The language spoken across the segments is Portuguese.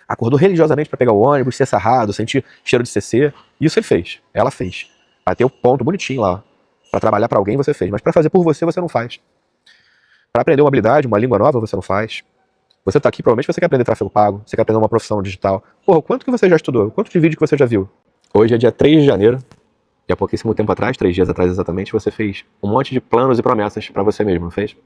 acordou religiosamente para pegar o ônibus, ser sarrado, sentir cheiro de CC. Isso ele fez, ela fez. Bateu o ponto bonitinho lá. Para trabalhar para alguém você fez, mas para fazer por você não faz. Para aprender uma habilidade, uma língua nova, você não faz. Você tá aqui, provavelmente você quer aprender tráfego pago, você quer aprender uma profissão digital. Porra, quanto que você já estudou? Quanto de vídeo que você já viu? Hoje é dia 3 de janeiro, e há pouquíssimo tempo atrás, 3 dias atrás exatamente, você fez um monte de planos e promessas para você mesmo, não fez?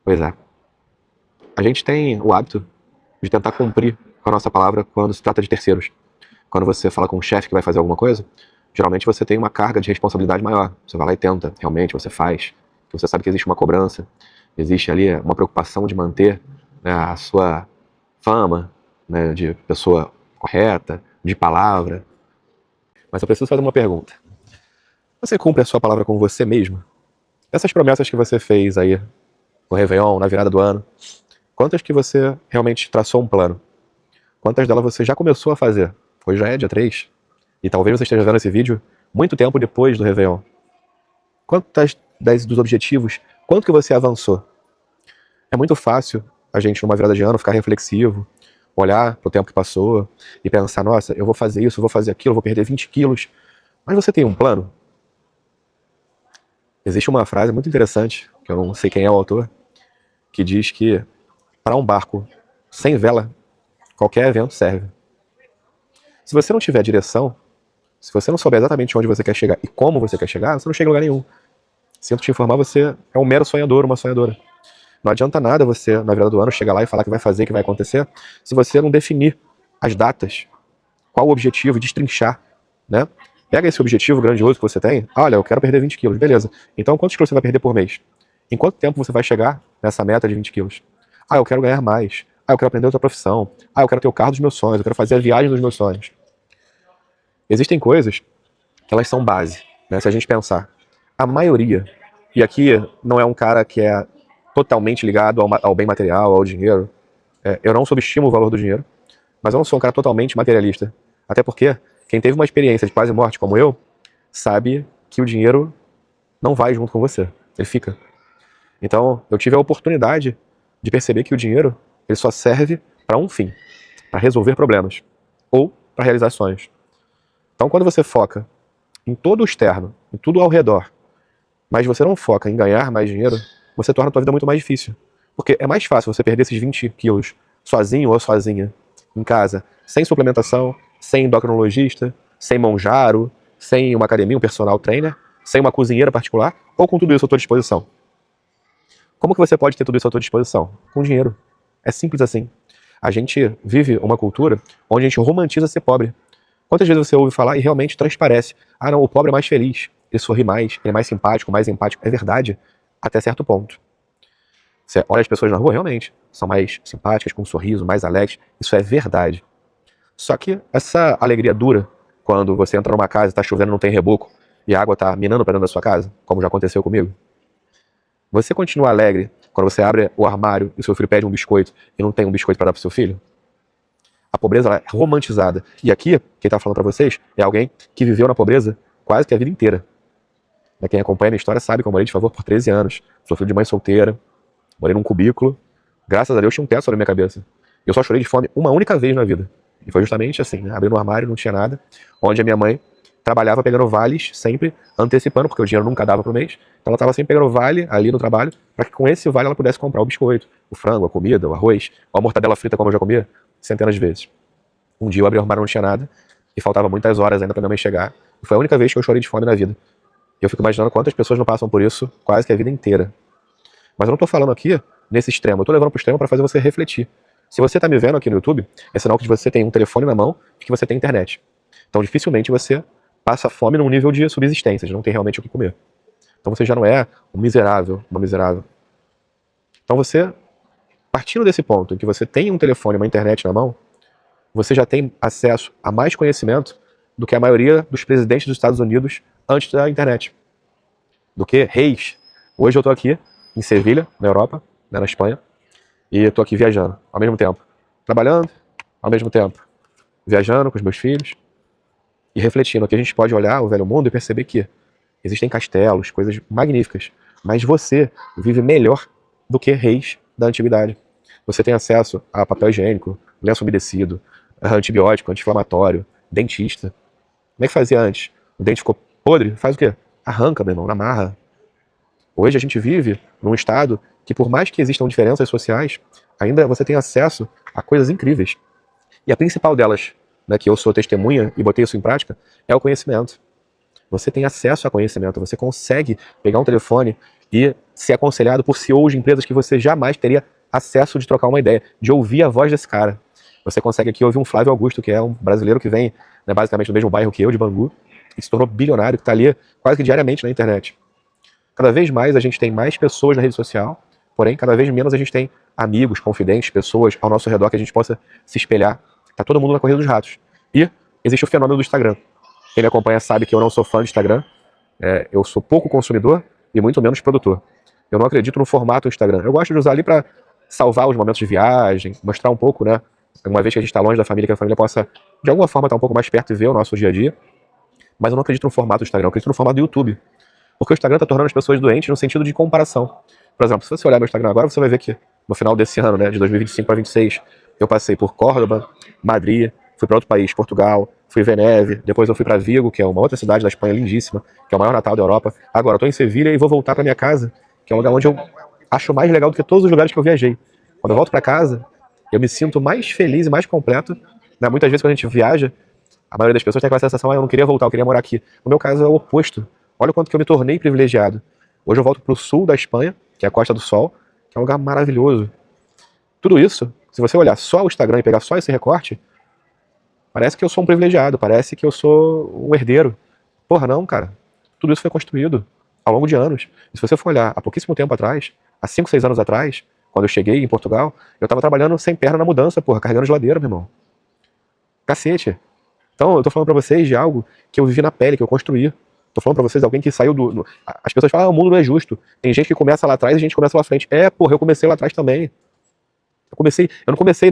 Pois é. A gente tem o hábito de tentar cumprir com a nossa palavra quando se trata de terceiros. Quando você fala com um chefe que vai fazer alguma coisa, geralmente você tem uma carga de responsabilidade maior. Você vai lá e tenta, realmente, você faz. Você sabe que existe uma cobrança, existe ali uma preocupação de manter, né, a sua fama, né, de pessoa correta, de palavra. Mas eu preciso fazer uma pergunta. Você cumpre a sua palavra com você mesmo? Essas promessas que você fez aí no Réveillon, na virada do ano, quantas que você realmente traçou um plano? Quantas delas você já começou a fazer? Hoje já é dia 3. E talvez você esteja vendo esse vídeo muito tempo depois do Réveillon. Quantas dos objetivos, quanto que você avançou? É muito fácil a gente, numa virada de ano, ficar reflexivo, olhar para o tempo que passou e pensar, nossa, eu vou fazer isso, eu vou fazer aquilo, eu vou perder 20 quilos. Mas você tem um plano? Existe uma frase muito interessante, que eu não sei quem é o autor, que diz que para um barco sem vela, qualquer vento serve. Se você não tiver direção, se você não souber exatamente onde você quer chegar e como você quer chegar, você não chega em lugar nenhum. Sinto te informar, você é um mero sonhador, uma sonhadora. Não adianta nada você, na virada do ano, chegar lá e falar que vai fazer, que vai acontecer, se você não definir as datas, qual o objetivo, destrinchar, né? Pega esse objetivo grandioso que você tem, olha, eu quero perder 20 quilos, beleza. Então quantos quilos você vai perder por mês? Em quanto tempo você vai chegar nessa meta de 20 quilos? Ah, eu quero ganhar mais. Ah, eu quero aprender outra profissão. Ah, eu quero ter o carro dos meus sonhos, eu quero fazer a viagem dos meus sonhos. Existem coisas que elas são base, né? Se a gente pensar, a maioria, e aqui não é um cara que é totalmente ligado ao bem material, ao dinheiro, eu não subestimo o valor do dinheiro, mas eu não sou um cara totalmente materialista. Até porque quem teve uma experiência de quase morte como eu, sabe que o dinheiro não vai junto com você, ele fica. Então, eu tive a oportunidade de perceber que o dinheiro ele só serve para um fim, para resolver problemas ou para realizar sonhos. Então, quando você foca em todo o externo, em tudo ao redor, mas você não foca em ganhar mais dinheiro, você torna a tua vida muito mais difícil. Porque é mais fácil você perder esses 20 quilos sozinho ou sozinha, em casa, sem suplementação, sem endocrinologista, sem monjaro, sem uma academia, um personal trainer, sem uma cozinheira particular, ou com tudo isso à tua disposição. Como que você pode ter tudo isso à tua disposição? Com dinheiro. É simples assim. A gente vive uma cultura onde a gente romantiza ser pobre. Quantas vezes você ouve falar e realmente transparece, ah não, o pobre é mais feliz, ele sorri mais, ele é mais simpático, mais empático. É verdade, até certo ponto. Você olha as pessoas na rua, realmente, são mais simpáticas, com um sorriso, mais alegres. Isso é verdade. Só que essa alegria dura quando você entra numa casa e está chovendo, não tem reboco, e a água está minando para dentro da sua casa, como já aconteceu comigo. Você continua alegre quando você abre o armário e seu filho pede um biscoito e não tem um biscoito para dar para seu filho? A pobreza ela é romantizada. E aqui, quem está falando para vocês é alguém que viveu na pobreza quase que a vida inteira. Quem acompanha a minha história sabe que eu morei de favor por 13 anos. Sou filho de mãe solteira, morei num cubículo. Graças a Deus tinha um teto sobre a minha cabeça. Eu só chorei de fome uma única vez na vida. E foi justamente assim, né? Abri no armário, não tinha nada. Onde a minha mãe trabalhava pegando vales, sempre antecipando, porque o dinheiro nunca dava pro mês. Então ela estava sempre pegando vale ali no trabalho, para que com esse vale ela pudesse comprar o biscoito, o frango, a comida, o arroz, a mortadela frita, como eu já comia centenas de vezes. Um dia eu abri o armário e não tinha nada, e faltava muitas horas ainda para minha mãe chegar. E foi a única vez que eu chorei de fome na vida. E eu fico imaginando quantas pessoas não passam por isso quase que a vida inteira. Mas eu não estou falando aqui nesse extremo, eu estou levando para o extremo para fazer você refletir. Se você está me vendo aqui no YouTube, é sinal que você tem um telefone na mão e que você tem internet. Então dificilmente você passa fome num nível de subsistência, não tem realmente o que comer. Então você já não é um miserável, uma miserável. Então você, partindo desse ponto em que você tem um telefone, uma internet na mão, você já tem acesso a mais conhecimento do que a maioria dos presidentes dos Estados Unidos antes da internet. Do que reis. Hoje eu estou aqui em Sevilha, na Europa, né, na Espanha, e estou aqui viajando ao mesmo tempo. Trabalhando, ao mesmo tempo viajando com os meus filhos e refletindo. Aqui a gente pode olhar o velho mundo e perceber que existem castelos, coisas magníficas, mas você vive melhor do que reis da antiguidade. Você tem acesso a papel higiênico, lenço umedecido, antibiótico, anti-inflamatório, dentista. Como é que fazia antes? O dente ficou podre? Faz o quê? Arranca, meu irmão, na marra. Hoje a gente vive num estado que, por mais que existam diferenças sociais, ainda você tem acesso a coisas incríveis. E a principal delas, né, que eu sou testemunha e botei isso em prática, é o conhecimento. Você tem acesso a conhecimento, você consegue pegar um telefone e ser aconselhado por CEOs de empresas que você jamais teria acesso de trocar uma ideia, de ouvir a voz desse cara. Você consegue aqui ouvir um Flávio Augusto, que é um brasileiro que vem, né, basicamente do mesmo bairro que eu, de Bangu, e se tornou bilionário, que está ali quase que diariamente na internet. Cada vez mais a gente tem mais pessoas na rede social, porém cada vez menos a gente tem amigos, confidentes, pessoas ao nosso redor que a gente possa se espelhar. Tá todo mundo na corrida dos ratos. E existe o fenômeno do Instagram. Quem me acompanha sabe que eu não sou fã de Instagram. Eu sou pouco consumidor e muito menos produtor. Eu não acredito no formato Instagram. Eu gosto de usar ali para salvar os momentos de viagem, mostrar um pouco, né? Uma vez que a gente está longe da família, que a família possa, de alguma forma, estar um pouco mais perto e ver o nosso dia a dia. Mas eu não acredito no formato do Instagram, eu acredito no formato do YouTube. Porque o Instagram está tornando as pessoas doentes no sentido de comparação. Por exemplo, se você olhar meu Instagram agora, você vai ver que no final desse ano, né, de 2025 para 2026, eu passei por Córdoba, Madrid, fui para outro país, Portugal, fui Veneve, depois eu fui para Vigo, que é uma outra cidade da Espanha lindíssima, que é o maior Natal da Europa. Agora eu estou em Sevilha e vou voltar para minha casa, que é um lugar onde eu acho mais legal do que todos os lugares que eu viajei. Quando eu volto para casa, eu me sinto mais feliz e mais completo. Né? Muitas vezes quando a gente viaja, a maioria das pessoas tem aquela sensação, eu não queria voltar, eu queria morar aqui. No meu caso é o oposto. Olha o quanto que eu me tornei privilegiado. Hoje eu volto para o sul da Espanha, que é a Costa do Sol, que é um lugar maravilhoso. Tudo isso, se você olhar só o Instagram e pegar só esse recorte, parece que eu sou um privilegiado, parece que eu sou um herdeiro. Porra, não, cara. Tudo isso foi construído ao longo de anos. E se você for olhar há pouquíssimo tempo atrás, há 5, 6 anos atrás, quando eu cheguei em Portugal, eu tava trabalhando sem perna na mudança, porra, carregando geladeira, meu irmão. Cacete. Então, eu tô falando pra vocês de algo que eu vivi na pele, que eu construí. Tô falando pra vocês de alguém que saiu do... As pessoas falam, o mundo não é justo. Tem gente que começa lá atrás e gente que começa lá frente. Porra, eu comecei lá atrás também. Eu não comecei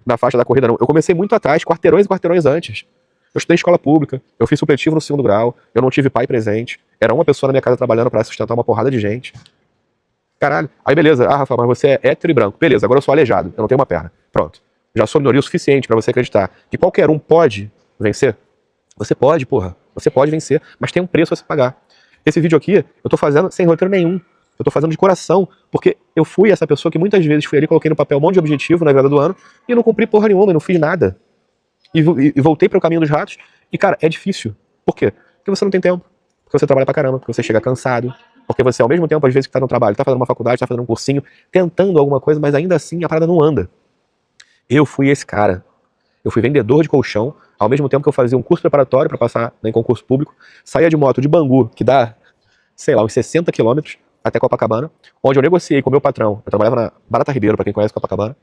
na faixa da corrida, não. Eu comecei muito atrás, quarteirões e quarteirões antes. Eu estudei em escola pública, eu fiz supletivo no 2º grau, eu não tive pai presente. Era uma pessoa na minha casa trabalhando pra sustentar uma porrada de gente. Caralho. Aí beleza, Rafa, mas você é hétero e branco. Beleza, agora eu sou aleijado, eu não tenho uma perna. Pronto. Já sou minoria o suficiente pra você acreditar que qualquer um pode vencer? Você pode, porra. Você pode vencer, mas tem um preço a se pagar. Esse vídeo aqui, eu tô fazendo sem roteiro nenhum. Eu tô fazendo de coração, porque eu fui essa pessoa que muitas vezes fui ali, coloquei no papel um monte de objetivo na virada do ano e não cumpri porra nenhuma, e não fiz nada. E voltei para o caminho dos ratos. E, cara, é difícil. Por quê? Porque você não tem tempo. Porque você trabalha pra caramba, porque você chega cansado. Porque você, ao mesmo tempo, às vezes que tá no trabalho, tá fazendo uma faculdade, tá fazendo um cursinho, tentando alguma coisa, mas ainda assim a parada não anda. Eu fui esse cara. Eu fui vendedor de colchão, ao mesmo tempo que eu fazia um curso preparatório para passar, né, em concurso público. Saía de moto de Bangu, que dá, sei lá, uns 60 quilômetros até Copacabana, onde eu negociei com o meu patrão. Eu trabalhava na Barata Ribeiro, para quem conhece Copacabana.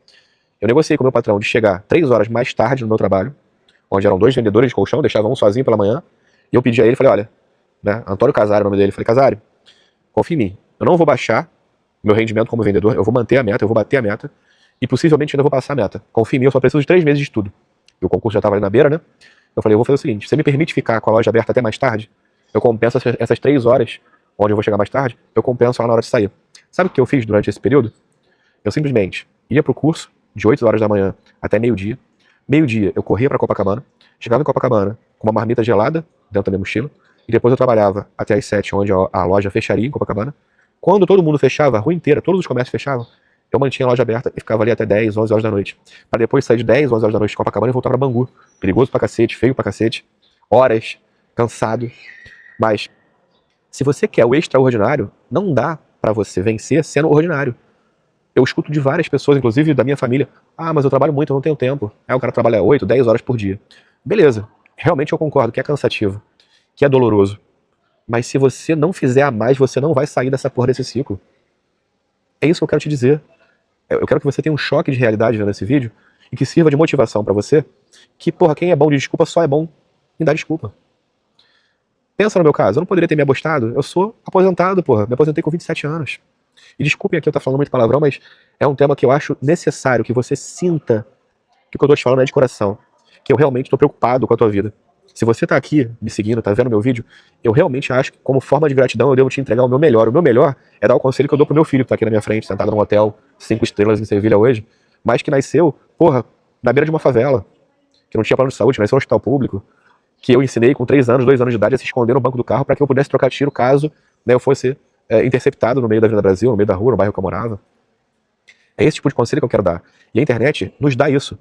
Eu negociei com o meu patrão de chegar 3 horas mais tarde no meu trabalho, onde eram 2 vendedores de colchão, deixava um sozinho pela manhã, e eu pedi a ele, falei, olha, né, Antônio Casário, o nome dele, falei, Casário, confia em mim, eu não vou baixar meu rendimento como vendedor, eu vou manter a meta, eu vou bater a meta, e possivelmente ainda vou passar a meta. Confia em mim, eu só preciso de 3 meses de estudo. E o concurso já estava ali na beira, né? Eu falei, eu vou fazer o seguinte, você me permite ficar com a loja aberta até mais tarde? Eu compenso essas 3 horas, onde eu vou chegar mais tarde, eu compenso ela na hora de sair. Sabe o que eu fiz durante esse período? Eu simplesmente ia pro curso, de 8 horas da manhã até meio-dia. Meio-dia eu corria pra Copacabana, chegava em Copacabana com uma marmita gelada dentro da minha mochila, e depois eu trabalhava até às 7, onde a loja fecharia em Copacabana. Quando todo mundo fechava, a rua inteira, todos os comércios fechavam, eu mantinha a loja aberta e ficava ali até 10, 11 horas da noite. Pra depois sair de 10, 11 horas da noite de Copacabana e voltar pra Bangu. Perigoso pra cacete, feio pra cacete, horas, cansado. Mas, se você quer o extraordinário, não dá pra você vencer sendo ordinário. Eu escuto de várias pessoas, inclusive da minha família, mas eu trabalho muito, eu não tenho tempo. O cara trabalha 8, 10 horas por dia. Beleza, realmente eu concordo que é cansativo, que é doloroso. Mas se você não fizer a mais, você não vai sair dessa porra desse ciclo. É isso que eu quero te dizer. Eu quero que você tenha um choque de realidade vendo esse vídeo e que sirva de motivação pra você que, porra, quem é bom de desculpa só é bom em dar desculpa. Pensa no meu caso, eu não poderia ter me abostado. Eu sou aposentado, porra. Me aposentei com 27 anos. E desculpem aqui eu estar falando muito palavrão, mas é um tema que eu acho necessário que você sinta que o que eu tô te falando é de coração. Que eu realmente tô preocupado com a tua vida. Se você tá aqui me seguindo, tá vendo meu vídeo, eu realmente acho que como forma de gratidão eu devo te entregar o meu melhor. O meu melhor é dar o conselho que eu dou pro meu filho que tá aqui na minha frente, sentado num hotel 5 estrelas em Sevilha hoje, mas que nasceu, porra, na beira de uma favela, que não tinha plano de saúde, nasceu no hospital público, que eu ensinei com 3 anos, 2 anos de idade a se esconder no banco do carro para que eu pudesse trocar tiro caso, né, eu fosse interceptado no meio da Avenida Brasil, no meio da rua, no bairro que eu morava. É esse tipo de conselho que eu quero dar. E a internet nos dá isso.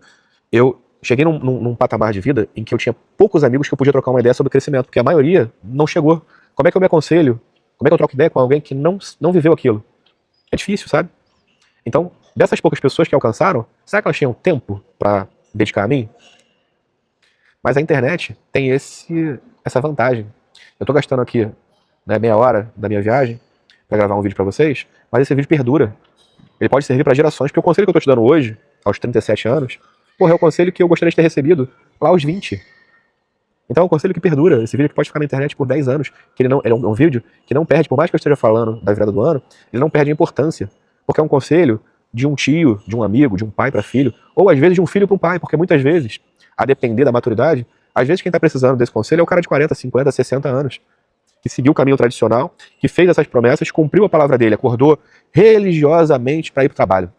Eu cheguei num patamar de vida em que eu tinha poucos amigos que eu podia trocar uma ideia sobre crescimento, porque a maioria não chegou. Como é que eu me aconselho? Como é que eu troco ideia com alguém que não viveu aquilo? É difícil, sabe? Então, dessas poucas pessoas que alcançaram, será que elas tinham tempo para dedicar a mim? Mas a internet tem essa vantagem. Eu tô gastando aqui, né, meia hora da minha viagem para gravar um vídeo para vocês, mas esse vídeo perdura. Ele pode servir para gerações, porque o conselho que eu tô te dando hoje, aos 37 anos, porra, é o conselho que eu gostaria de ter recebido lá aos 20. Então é um conselho que perdura. Esse vídeo que pode ficar na internet por 10 anos, que ele é um vídeo que não perde, por mais que eu esteja falando da virada do ano, ele não perde a importância, porque é um conselho de um tio, de um amigo, de um pai para filho, ou às vezes de um filho para um pai, porque muitas vezes, a depender da maturidade, às vezes quem está precisando desse conselho é o cara de 40, 50, 60 anos, que seguiu o caminho tradicional, que fez essas promessas, cumpriu a palavra dele, acordou religiosamente para ir para o trabalho.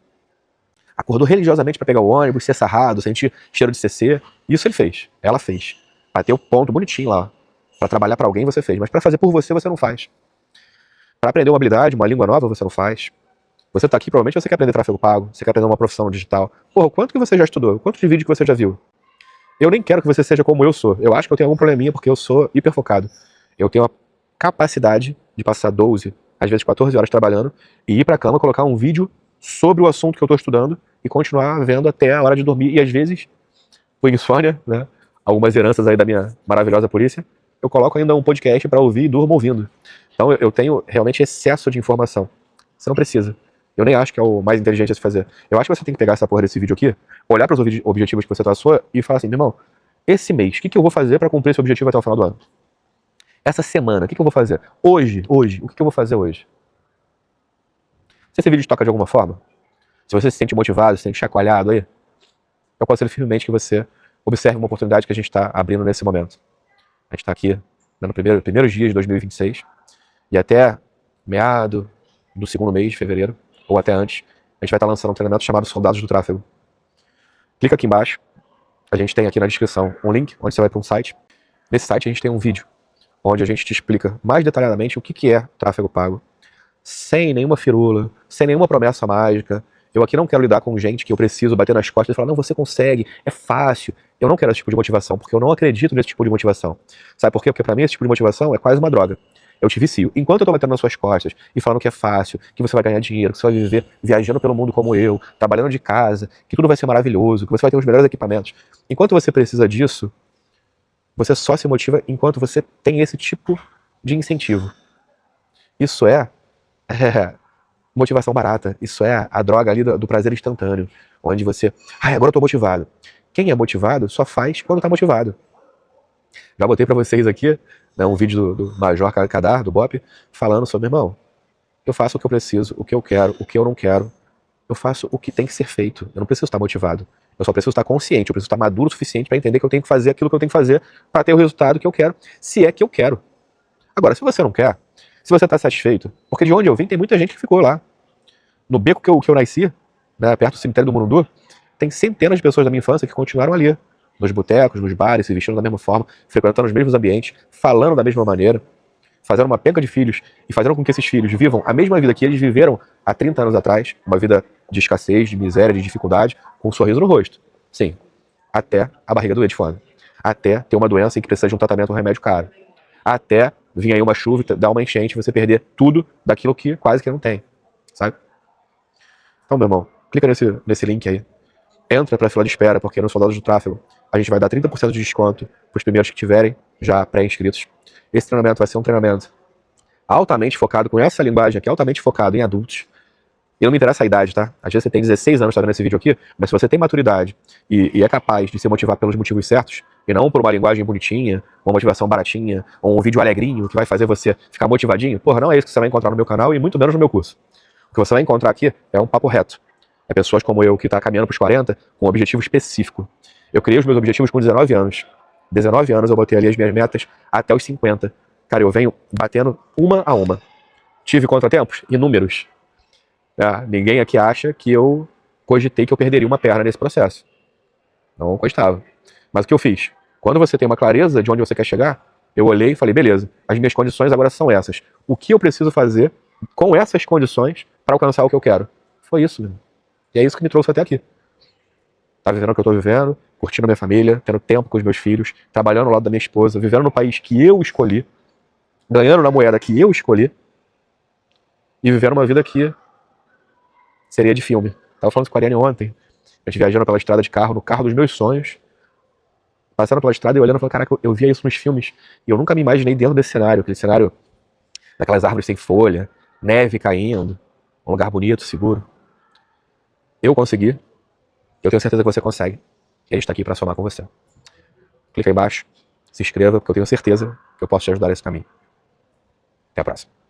Acordou religiosamente para pegar o ônibus, ser sarrado, sentir cheiro de CC. Isso ele fez. Ela fez. Bateu o ponto bonitinho lá. Para trabalhar para alguém você fez, mas para fazer por você não faz. Para aprender uma habilidade, uma língua nova você não faz. Você tá aqui, provavelmente você quer aprender tráfego pago, você quer aprender uma profissão digital. Porra, quanto que você já estudou? Quanto de vídeo que você já viu? Eu nem quero que você seja como eu sou. Eu acho que eu tenho algum probleminha porque eu sou hiperfocado. Eu tenho a capacidade de passar 12, às vezes 14 horas trabalhando e ir pra cama, colocar um vídeo sobre o assunto que eu tô estudando e continuar vendo até a hora de dormir. E às vezes, por insônia, né, algumas heranças aí da minha maravilhosa polícia, eu coloco ainda um podcast pra ouvir e durmo ouvindo. Então eu tenho realmente excesso de informação. Você não precisa. Eu nem acho que é o mais inteligente a se fazer. Eu acho que você tem que pegar essa porra desse vídeo aqui, olhar para os objetivos que você traçou e falar assim, meu irmão, esse mês, o que eu vou fazer para cumprir esse objetivo até o final do ano? Essa semana, o que eu vou fazer? Hoje, o que eu vou fazer hoje? Se esse vídeo te toca de alguma forma, se você se sente motivado, se sente chacoalhado aí, eu aconselho firmemente que você observe uma oportunidade que a gente está abrindo nesse momento. A gente está aqui no primeiros dias de 2026 e até meado do segundo mês de fevereiro, ou até antes, a gente vai estar lançando um treinamento chamado Soldados do Tráfego. Clica aqui embaixo, a gente tem aqui na descrição um link onde você vai para um site. Nesse site a gente tem um vídeo onde a gente te explica mais detalhadamente o que é tráfego pago, sem nenhuma firula, sem nenhuma promessa mágica. Eu aqui não quero lidar com gente que eu preciso bater nas costas e falar, não, você consegue, é fácil. Eu não quero esse tipo de motivação, porque eu não acredito nesse tipo de motivação. Sabe por quê? Porque pra mim esse tipo de motivação é quase uma droga. Eu te vicio. Enquanto eu tô batendo nas suas costas e falando que é fácil, que você vai ganhar dinheiro, que você vai viver viajando pelo mundo como eu, trabalhando de casa, que tudo vai ser maravilhoso, que você vai ter os melhores equipamentos. Enquanto você precisa disso, você só se motiva enquanto você tem esse tipo de incentivo. Isso é motivação barata. Isso é a droga ali do prazer instantâneo, onde você, agora eu tô motivado. Quem é motivado só faz quando tá motivado. Já botei pra vocês aqui, né, um vídeo do Major Kadar, do BOP, falando sobre, irmão, eu faço o que eu preciso, o que eu quero, o que eu não quero. Eu faço o que tem que ser feito. Eu não preciso estar motivado. Eu só preciso estar consciente, eu preciso estar maduro o suficiente para entender que eu tenho que fazer aquilo que eu tenho que fazer para ter o resultado que eu quero, se é que eu quero. Agora, se você não quer, se você está satisfeito, porque de onde eu vim tem muita gente que ficou lá. No beco que eu nasci, né, perto do cemitério do Morundu, tem centenas de pessoas da minha infância que continuaram ali. Nos botecos, nos bares, se vestindo da mesma forma, frequentando os mesmos ambientes, falando da mesma maneira, fazendo uma penca de filhos e fazendo com que esses filhos vivam a mesma vida que eles viveram há 30 anos atrás, uma vida de escassez, de miséria, de dificuldade, com um sorriso no rosto. Sim, até a barriga doer de fome. Até ter uma doença em que precisa de um tratamento, um remédio caro. Até vir aí uma chuva e dar uma enchente e você perder tudo daquilo que quase que não tem, sabe? Então, meu irmão, clica nesse link aí. Entra pra fila de espera, porque nos Soldados do Tráfego a gente vai dar 30% de desconto pros primeiros que tiverem já pré-inscritos. Esse treinamento vai ser um treinamento altamente focado, com essa linguagem aqui, altamente focado em adultos. E não me interessa a idade, tá? Às vezes você tem 16 anos, tá vendo esse vídeo aqui, mas se você tem maturidade e é capaz de se motivar pelos motivos certos, e não por uma linguagem bonitinha, uma motivação baratinha, ou um vídeo alegrinho que vai fazer você ficar motivadinho, porra, não é isso que você vai encontrar no meu canal e muito menos no meu curso. O que você vai encontrar aqui é um papo reto. É pessoas como eu que tá caminhando pros 40 com um objetivo específico. Eu criei os meus objetivos com 19 anos. 19 anos eu botei ali as minhas metas até os 50. Cara, eu venho batendo uma a uma. Tive contratempos? Inúmeros. Ninguém aqui acha que eu cogitei que eu perderia uma perna nesse processo. Não cogitava. Mas o que eu fiz? Quando você tem uma clareza de onde você quer chegar, eu olhei e falei, beleza, as minhas condições agora são essas. O que eu preciso fazer com essas condições para alcançar o que eu quero? Foi isso, mesmo. E é isso que me trouxe até aqui. Tá vivendo o que eu tô vivendo, curtindo a minha família, tendo tempo com os meus filhos, trabalhando ao lado da minha esposa, vivendo no país que eu escolhi, ganhando na moeda que eu escolhi, e vivendo uma vida que seria de filme. Tava falando isso com a Ariane ontem. A gente viajando pela estrada de carro, no carro dos meus sonhos, passando pela estrada e olhando e falando, caraca, eu via isso nos filmes e eu nunca me imaginei dentro desse cenário, aquele cenário daquelas árvores sem folha, neve caindo, um lugar bonito, seguro. Eu consegui, eu tenho certeza que você consegue. E a gente tá aqui pra somar com você. Clica aí embaixo, se inscreva, porque eu tenho certeza que eu posso te ajudar nesse caminho. Até a próxima.